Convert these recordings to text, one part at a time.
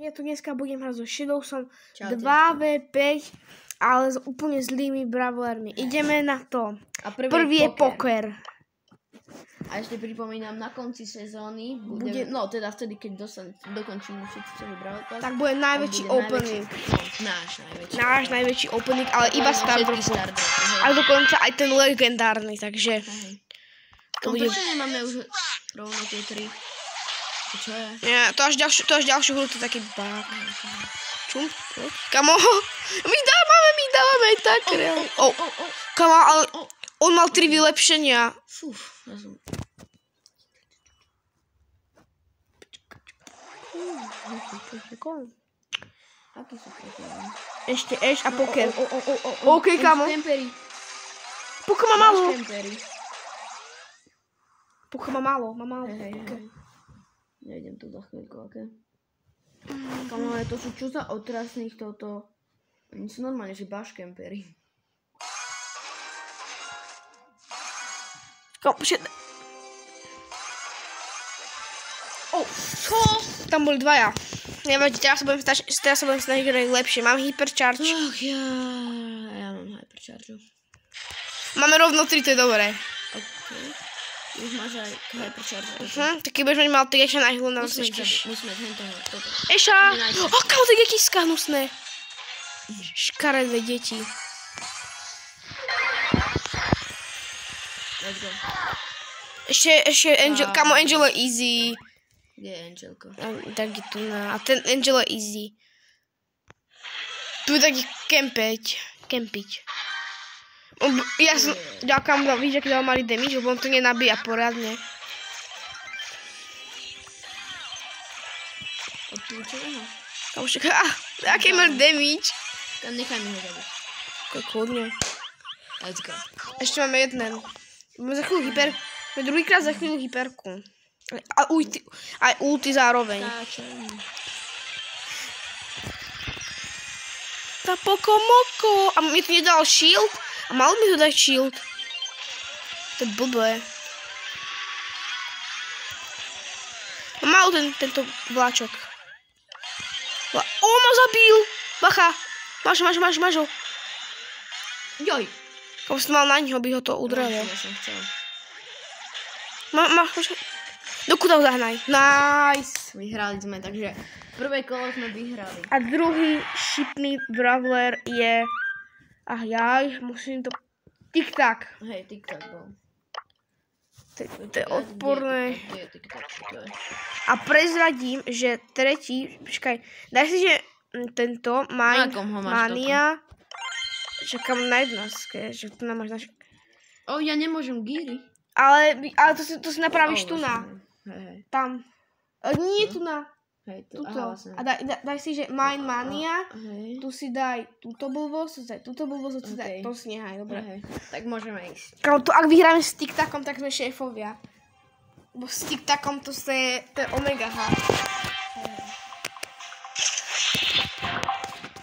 ja tu dneska budem hrať so Shadowsom 2v5, ale s úplne zlými brawlermi. Ideme na to. A Prvý je poker. A ešte pripomínam, na konci sezóny bude, no teda vtedy, keď dokončíme všetci celý Brawl Pass, tak bude najväčší opening. Náš najväčší opening, ale iba Stardropu. A dokonca aj ten legendárny, takže... Prečo nemáme už rovno tie 3? Čo je? Nie, to až ďalšiu hru, to je taký bug. Čum? Kamo? My dávame aj tak. Kamo, ale on mal 3 vylepšenia. Fúf, ja som... Aký sú kretény? Ešte Ash a poker. OK, kamo. Poker má málo. Poker má málo, Ja idem tu za chvíľku, ok? Kamo, ale to sú čo za otrasných toto... Oni sú normálne, že baškempery. Čo? Tam boli dvaja. Nevadí, teraz sa budem snažiť hrať lepšie. Mám hypercharge. Ach ja mám hypercharge. Máme rovno 3, to je dobré. Ok. Už máš aj hypercharge. Tak keď budeš mať mal tak ešte najhľu na vás ešte. Musíme toto. Eša! Kamo, tak jaký skanusné. Škaredé deti. Let's go. Ešte Angel, kamo, Angel je easy. Kde je Angelko? Tak je tu na... A ten Angel je easy. Tu je taký kempiť. Ja som... Ďakujem, víš, aký dal malý damage, lebo on to nenabíja poradne. Odpúčeného? Kamo, však... Aký mal damage? Nechaj mi ho zabiť. Kľudne. Let's go. Ešte máme jeden. Máme za chvíľu hyperku. Máme druhýkrát za chvíľu hyperku. Aj ulti zároveň. Tá pokomoko. A mi to nedal shield? A mal by to dať shield. To je blbé. Mal tento vláčok. Ma zabil. Bacha. Máš ho. Joj. Komu som mal na ňo, by ho to udrelo. Ja som chcel. Máš. Dokuda ho zahnaj. Nice. Vyhrali sme, takže prvé kolo sme vyhrali. A druhý šipný brawler je... musím to... Tik-tak. Hej, tik-tak bol. To je odporné. Kde je tik-tak? A prezradím, že tretí... Počkaj, daj si, že tento Mania... Čakám na 11, že tu nám máš naše... Ja nemôžem gíry. Ale to si napravíš tu na. Hej. Tam. Nie tu na. Hej, tuto. Vlastne. A daj si, že Mania. Hej. Tu si daj túto blbosť, tu si daj. To si nehaj, dobre. Hej. Tak môžeme ísť. Ak vyhráme s TikTakom, tak sme šéfovia. Bo s TikTakom to je omega H.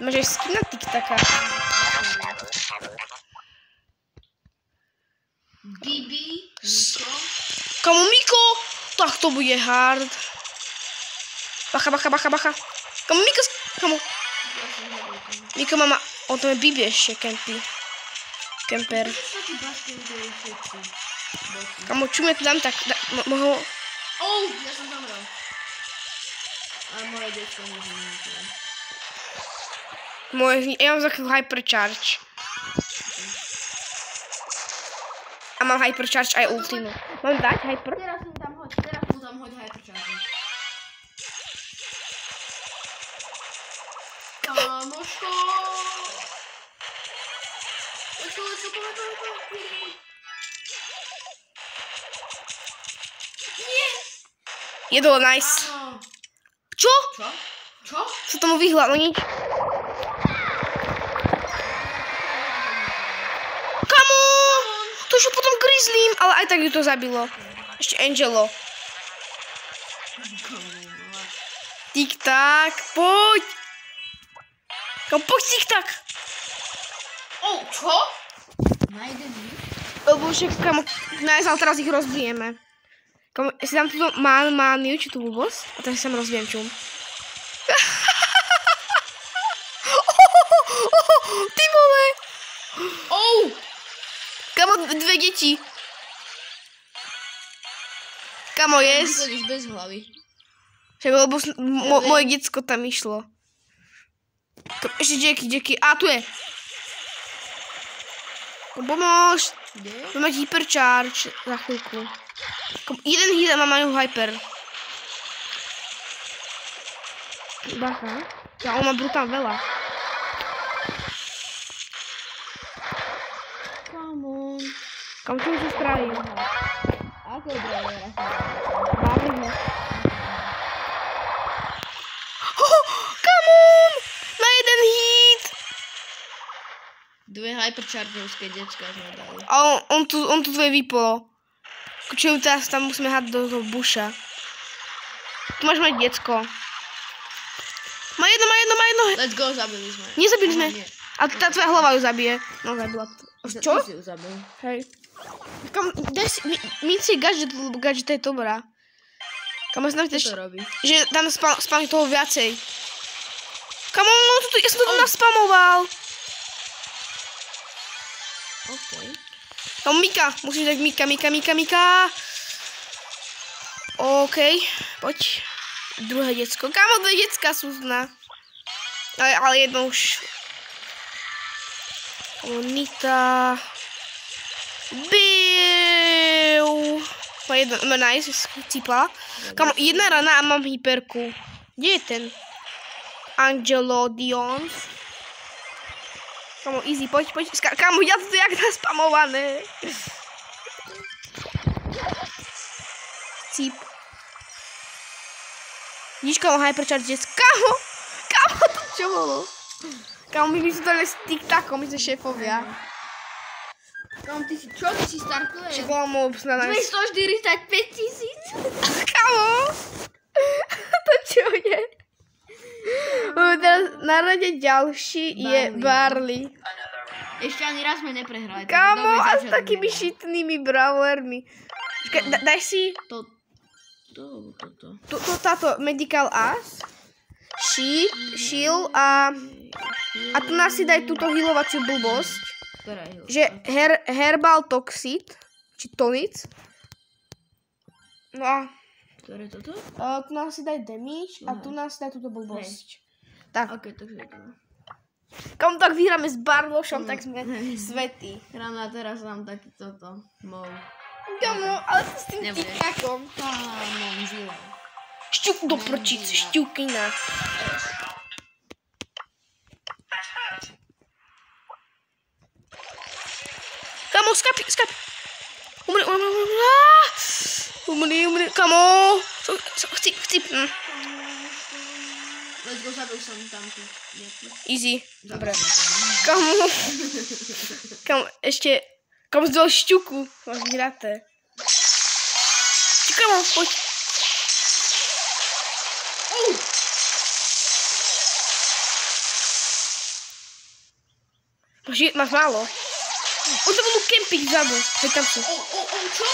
Máš aj skin na TikTaka. Bibi, Miko. Kamo, Miko! Tak to bude hard. Bacha. Kamo, Miko, kamo. Miko má... On tam je Bibi ešte, Kemper. Kamo, čum ja tu dám tak... Ja som zamrel. Ale moje detstvo nezmínite. Ja mám za chvíľu hypercharge. A mám hypercharge aj ultimu. Mám dať hyper? Teraz mu tam hoď hypercharge. Kamoško! Nie! Jedlo, nice. Čo? Sa tomu vyhla, no nič. To šlo potom Grizzlym, ale aj tak ju to zabilo. Ešte Angelo. Tik-tak, poď. Poď tik-tak. Čo? Najdený? Lebo však, kamo, ale teraz ich rozbijeme. Kamo, si dám túto Maniu, či tú blbosť, a teraz sa rozbijem čum. Ty vole! Oh! Kamo, dve deti. Kamo, Ty chodíš bez hlavy. Však, lebo moje decko tam išlo. Ešte Jackie. A, tu je. Pomôž. Budem mať hypercharge za chvíľku. Jeden hit a majú hyper. Bacha. Ja, on má brutálne veľa. Come on. Kam čo už spravím? Ako je dobré, Máme ho. Come on! Na jeden hit! Dve hyperchargeovské decka sme dali. A on tu dvoje vypolo. Čo teraz tam musíme hať do toho buša. Tu máš mať decko. Má jedno. Let's go, zabili sme. Nezabili sme. Nie. A tá tvoja hlava ju zabije. No, zabila to. Čo? Ty si ju zabil. Hej. Kam, daj si, my si gadget, lebo gadget je dobrá. Kam ja Čo to robí? že tam spam toho viacej. Kam ja som to tu naspamoval. OK. Kam Mika, musíš dať Mika. OK, poď. Druhé decko. Kamo, dve decka sú zna. Ale jedno už. Nita. Biu. Jedno, nice, cípala. Kamo, jedna rana a mám hyperku. Kde je ten? Angelo Dions. Kamo, easy, poď. Kamo, ja to jak naspamované. Cíp. Vidíš, kamo, hypercharge dec. Kamo, to čo bolo? Kamo, my by sme dali s TikTokom, my sme šéfovia. Kam ty si, čo ty si startuje? Že kamo, snad 245 000. Kamo, to čo je? Teraz na rade ďalší je Barley. Ešte ani raz sme neprehrali. Kamo, a s takými šitnými brawlermi. Daj si táto Medical Ass, Shield a tu nás si daj túto healovaciu blbosť. Že Herbal Toxid, či Tonic. No a ktoré toto? tu nás si daj damage a tu nás si daj túto blbosť. Tak. Ok, takže to. Kam tak vyhráme s Barlošom, tak sme svätí. Ráno a teraz mám taký toto. Kamo, ale s tým TikTokom. Zile. Šťuk do prčic, šťukina. Kamo, skapi. Umri, kamo. Chcip. Let's go, zabil som tam tu. Easy. Dobre. Kamo, ešte. Kamo, zdal šťuku. Máš vyhraté. Kamo, poď. Máš málo. On tam budú kempiť vzadu. Veď tam sú. Čo?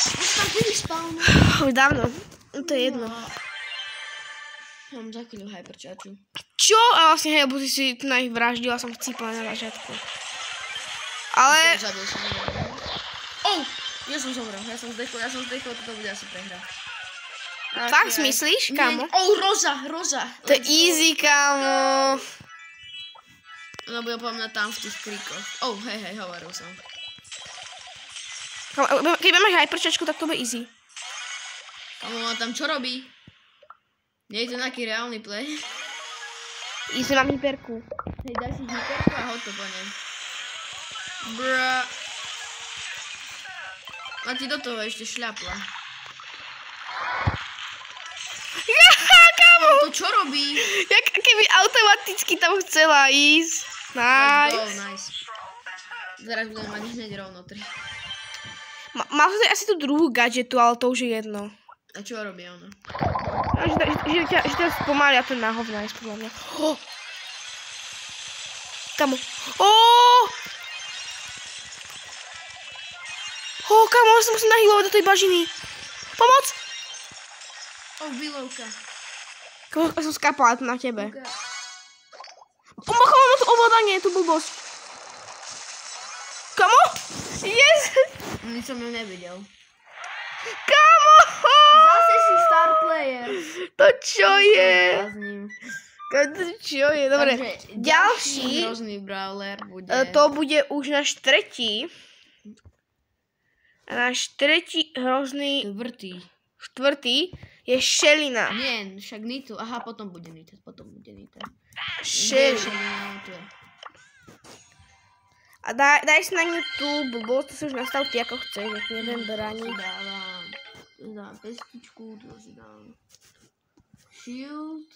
Už tam byli spávno. Už dávno. To je jedno. Ja mám za chvíľu hypercharge. Čo? A vlastne hej, lebo ty si tu na ich vraždil a som chcípala na začiatku. Ale... Zabil som. Ja som zomrel. Ja som zdechol, toto bude asi prehra. Fakt myslíš, kamo? Roza. To je easy, kamo. Ona bude podľa mňa tam v tých kríkoch. Hej, hovoril som. Keď máš hyperčačku, tak to bude easy. Kamo, ona tam čo robí? Nie je to nejaký reálny play. Easy, mám hyperku. Hej, daj si hyperku a hoď to po nej. Bra. A ty do toho ešte šľapla. Kamo! To čo robí? Jak keby automaticky tam chcela ísť. Nice. Teraz budeme mať hneď rovno 3. Mám asi tú druhú gadgetu, ale to už je jedno. A čo robí ona? Že ťa spomália ten na hovna, je podľa mňa. Kamo. Kamo, ja sa musím nahylovať do tej bažiny. Pomoc! Bylovka. Kamo, ja som skápala na tebe. Mám to ovládanie, je tu blbosť. Kamo? Yes! Nic som ju nevidel. Kamo! Zase si star player. To čo je? Blázním. To čo je? Dobre, Takže ďalší. hrozný brawler bude. To bude už náš tretí. A náš tretí hrozný štvrtý je Šelina. Nie, však Nitro. Aha, potom bude Nitro. Šelina. A daj si na ňu tú blbosť, to si už nastav ty ako chceš, ak neviem brániť. Dám pestičku, tu si dám shield.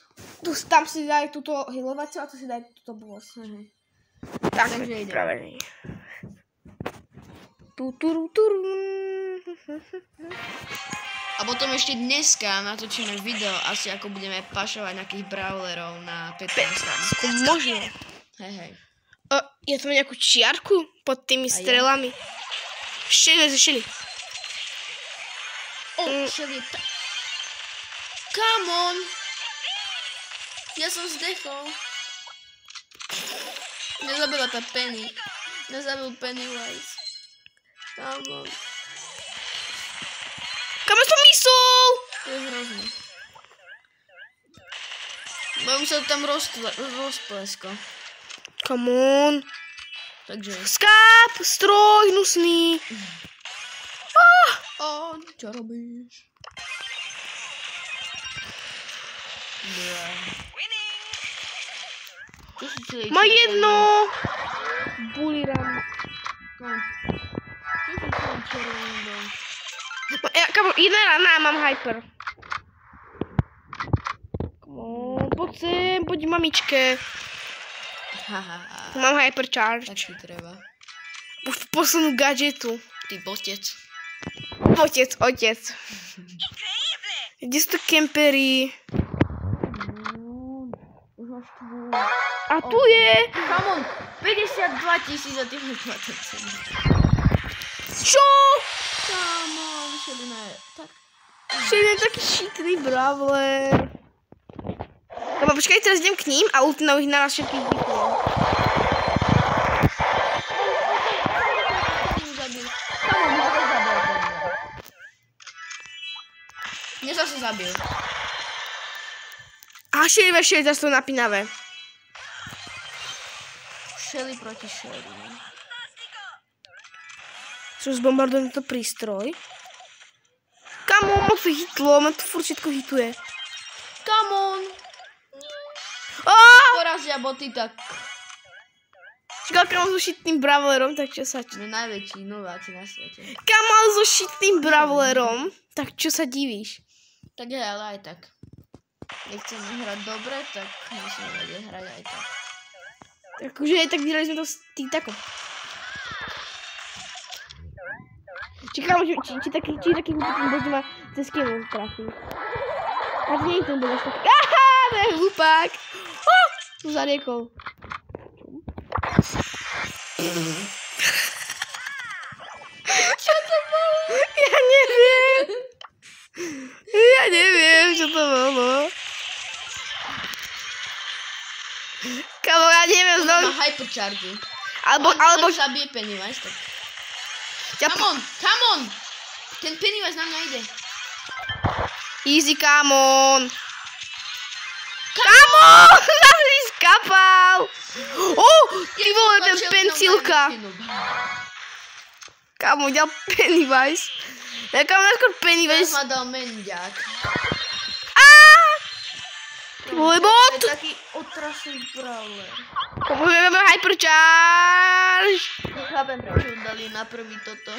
Tam si daj túto healovaciu a tu si daj túto blbosť. Tak, Takže ide. pripravený. A potom ešte dneska natočíme video, asi ako budeme pašovať nejakých brawlerov na 15. Možno. Hej. Ja tu mám nejakú čiarku pod tými strelami. Šeli. Šeli. Come on! Ja som zdechol. Nezabila tá Penny. Nezabil Pennywise. Come on. Kam som mysol? To je hrozné. Budem sa tam rozplesko. Come on. Takže. Skáp, stroj, hnusný. Čo robíš? Čo si celý Má jedno. Buliram. Čo si celý červený? Kamo, jedna rána a mám hyper. Poď sem, poď mamičke. Mám hypercharge. Tak ti treba. Posunú gadžetu. Ty otec. Otec. Kde sú to kempery? A tu je. Come on, 52 000 a ty máš 27. Čo? Come on, Šelina je tak. Šelina je taký šitný brawler. Kamo, počkaj, teraz idem k ním a ultinou ich naraz všetkých vypnem. Mne zase zabil. A Šeli, zase to napínavé. Šeli proti Šeli. Čo zbombardujem to prístroj? Kamo, ma to hitlo, ma to furt všetko hituje. Come on. Porazia boty tak. Čakal, kamo so šitným brawlerom, tak čo sa... No najväčší nováci na svete. Kamo so šitným brawlerom, tak čo sa divíš? Tak je, ale aj tak. Keď chceme hrať dobre, tak musíme vedieť hrať aj tak. Takže aj tak vyhrali sme to s tým takom. Čakám, či taký hlupý bod ma cez kino trafí. Tak nie je ten bod až taký. Aha, to je hlupák. Som zariekol. Čo to bolo? Ja neviem, čo to bolo. Kamo, ja neviem znovu. Má hypercharge. Alebo... On zabije Pennywise, tak. Come on! Ten Pennywise na mňa ide. Easy, come on! Come on! Nasi skapal! Ty vole, ten pencilka. Kamo, ďal Pennywise. Ja kamo, najskôr Pennywise. Ja ma dal mendiak. Ty vole, bot! To je taký otrasný brawler. Kamo, máme hypercharge. Chápem, prečo dali na prvý toto.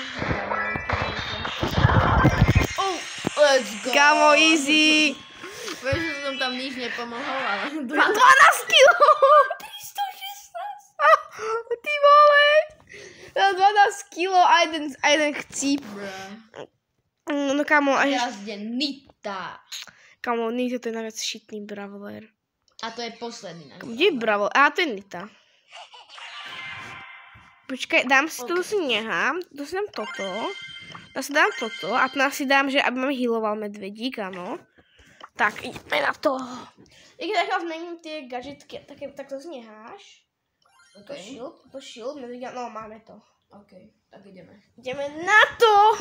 Let's go. Kamo, easy. Vieš, že som tam nič nepomohol, ale... Mám 12 kg. 316. Ty vole. Mám 12 kg a jeden chcíp. No kamo, až... Teraz ide Nita. Kamo, Nita to je najviac šitný brawler. A to je posledný. Kde je brawler? To je Nita. Počkaj, dám si to, si nechám. To si dám toto. To si dám toto. A tu si dám, že aby mám healoval medvedík, áno. Tak, ideme na to. Jak takhle zmením ty gadžetky, tak to zneháš. OK. To shield, no máme to. OK, tak ideme. Ideme na to!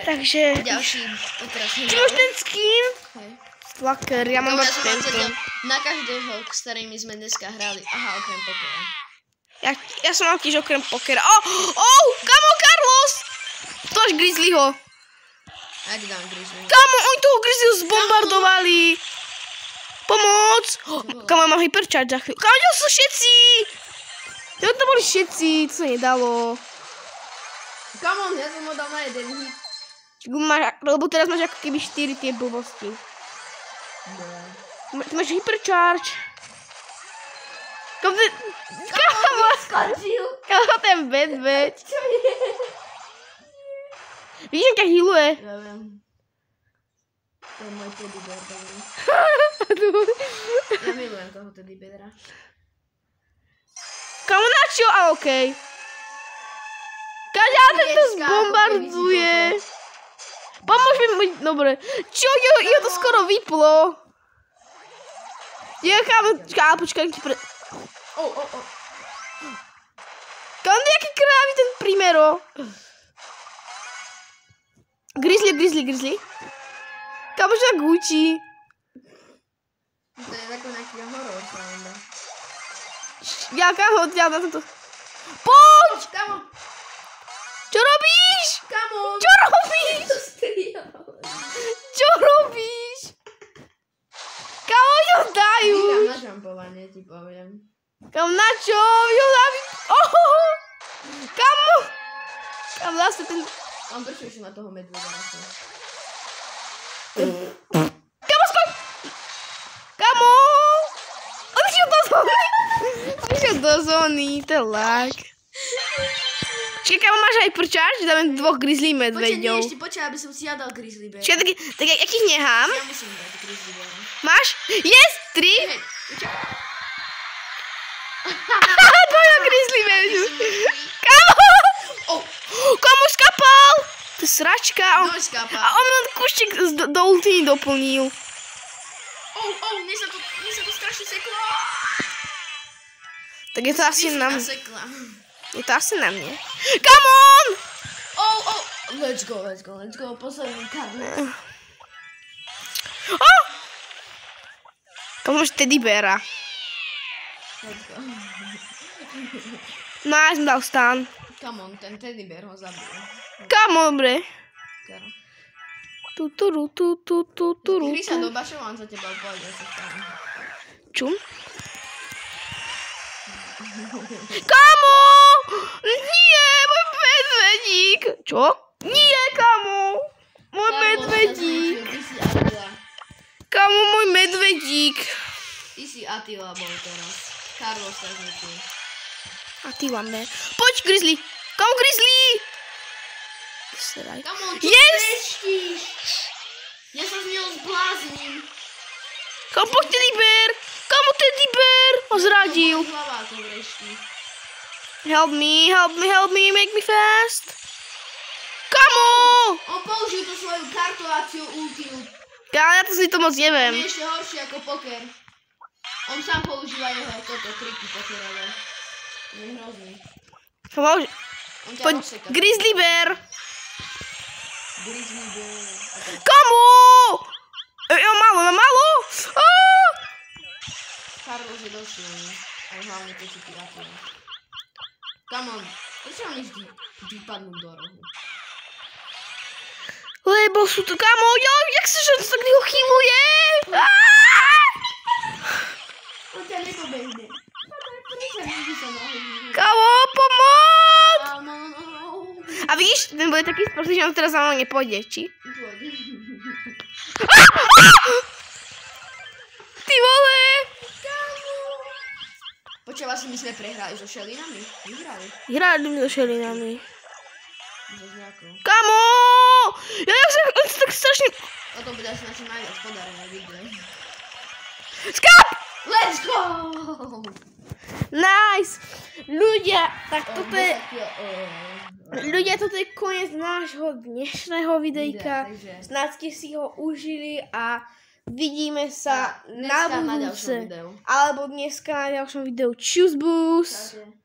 Takže... Ďalší otrasný Ty máš ten skin? Hej. Slacker, ja mám mať tento. Na každého, s ktorými sme dneska hrali. Aha, okrem pokera. Ja som mal tiež okrem pokera. Kamo, Carlos! To až Grizzlyho. Ja ti dám Grizzlyho. Kamo, oni toho Grizzlyho zbombardovali. Pomoc! Kamo, mám hypercharge za chvíľu. Kamo, kde sú všetci? Jo, to boli všetci, to sa nedalo. Come on, ja som ho dal na jeden hit. Lebo teraz máš ako keby 4 tie blbosti. Ty máš hypercharge. Kamo, ten bedveď. Čo je? Vidíš, jak ťa healuje? Ja viem. To je môj teddybear, dobrý. Ja milujem toho teddybeara. Kamo, na čo? A okej. Kaďa, ten to zbombarduje. Pomôž mi, dobre. Čo, jeho to skoro vyplo. Kámo, počkaj, ti pre... Kámo, nejaký krávy ten primero. Grizzly. Kámo, čo tak hučí. To je ako nejaký horor sound. Kámo, ja na toto... Poď! Kamo! Čo robíš? Kamo! Čo robíš? Čo robíš? Kámo, oni ho dajú. Nechám na žampovanie, ti poviem. Kámo, na čo? Kámo! Kámo, zase ten... On prečo na toho medveďa. Kámo, skoň! Kámo! On išiel do zóny, to je lag. Čiže kámo, máš hypercharge? Dáme 2 grizzly medveďov. Počkaj, aby som si ja dal grizzly bear. Čiže tak jakých nechám? Ja musím dať grizzly bear. Máš? Yes! 3! Dvojo grizzly medveďov. Kámo! Komu skapal? To je sračka. No, skapal. A on len kúšček do ultiny doplnil. Mne sa to strašne seklo. Tak je to asi na mne. Sekla. Je to asi na mne. Come on! Let's go. Posledný karnet. Kamu máš teddybeara. Let's go. No, ja som dal stan. Come on, ten teddybear ho zabil. Kamo, dobre. Tuturu. Kry sa do bašov, on za teba upojde. Čum? Kamo! Nie, môj medvedík! Čo? Nie, kamo! Môj medvedík! Ty si Attila. Kamo, môj medvedík! Ty si Attila bol teraz. Carlos sa zničil. Attila, me. Poď, Grizzly! Kamo, Grizzly! Kamo, čo treštíš? Ja sa z neho zblázním. Kamo, poď, teddybear! Kamo, teddybear! Ho zradil. Hlava to vreští. Help me, make me fast! Kamo! On použil tú svoju kartovaciu ultiu. Ja to si to moc On neviem. je ešte horší ako poker. On sám používa jeho toto triky pokerové. Je hrozný. Kamo, On ťa poď, rozseká. Grizzly bear! Grizzly bear. Kamo! Jo, malo! Carlos je dosť silný. Ale hlavne keď si ty Attila. Come on. Prečo oni vždy vypadnú do rohu? Lebo sú to, kamo, jak sa že tak ho chýluje? On ťa nepobehne. Prečo nikdy sa nohy? Kamo, pomoc! No. A vidíš, ten bude taký sprostý, že on teraz za mnou nepôjde, či? Pôjde. Ty vole! Počkaj, vlastne my sme prehrali so šelinami? Vyhrali. Hrali mi so šelinami. So nejakou. Kamo! On sa tak strašne... O tom bude asi našim najviac podarené vidle. Skap! Let's go! Nice! Ľudia, tak toto je... Ľudia, toto je koniec nášho dnešného videjka. takže- Snad ste si ho užili a vidíme sa na dneska na ďalšom budúce. videu. Alebo dneska na ďalšom videu. Čus bus! Čaute.